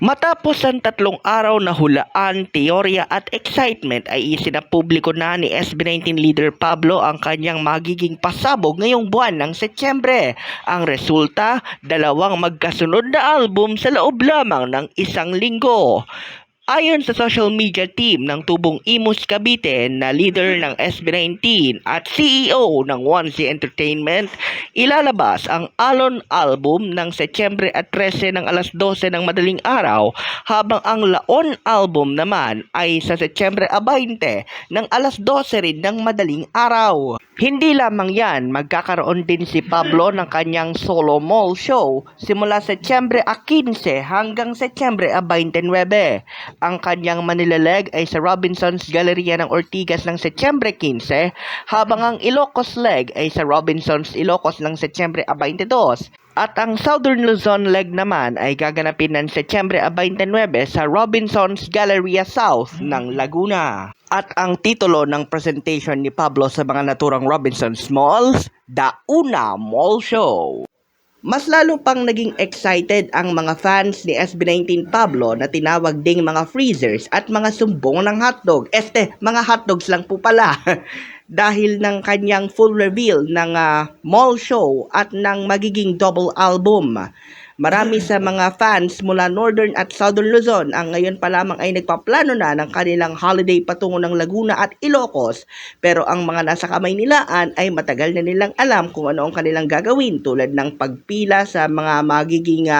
Matapos ang 3 araw na hulaan, teorya at excitement ay isinapubliko na ni SB19 leader Pablo ang kanyang magiging pasabog ngayong buwan ng Setyembre. Ang resulta, 2 magkasunod na album sa loob lamang ng 1 linggo. Ayon sa social media team ng Tubong Imus Cavite na leader ng SB19 at CEO ng 1C Entertainment, ilalabas ang Alon album ng Setyembre at 13 ng alas 12 ng madaling araw, habang ang Laon album naman ay sa Setyembre 20 ng alas 12 rin ng madaling araw. Hindi lamang yan, magkakaroon din si Pablo ng kanyang solo mall show simula Setyembre 15 hanggang Setyembre 29. Ang kanyang Manila leg ay sa Robinson's Galleria ng Ortigas ng Setyembre 15, habang ang Ilocos leg ay sa Robinson's Ilocos ng Setyembre 22. At ang Southern Luzon leg naman ay gaganapin ng Setyembre 29 sa Robinson's Galleria South ng Laguna. At ang titulo ng presentation ni Pablo sa mga naturang Robinson's Malls, The Una Mall Show. Mas lalo pang naging excited ang mga fans ni SB19 Pablo na tinawag ding mga freezers at mga sumbong ng hotdog. Mga hotdogs lang po pala. Dahil ng kanyang full reveal ng mall show at ng magiging double album. Marami sa mga fans mula Northern at Southern Luzon ang ngayon pa lamang ay nagpaplano na ng kanilang holiday patungo ng Laguna at Ilocos, pero ang mga nasa kamay nilaan ay matagal na nilang alam kung ano ang kanilang gagawin, tulad ng pagpila sa mga magiging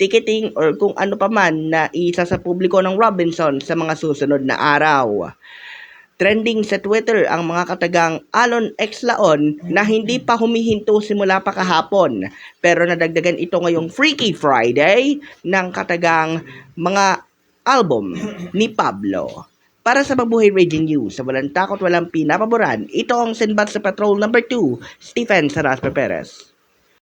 ticketing or kung ano pa man na isa sa publiko ng Robinson sa mga susunod na araw. Trending sa Twitter ang mga katagang Alon X Laon na hindi pa humihinto simula pa kahapon, pero nadagdagan ito ngayong Freaky Friday ng katagang mga album ni Pablo. Para sa Mabuhay Radio News, sa walang takot walang pinapaboran, ito ang Sinbad sa Patrol number 2, Stephen Saraspe Perez.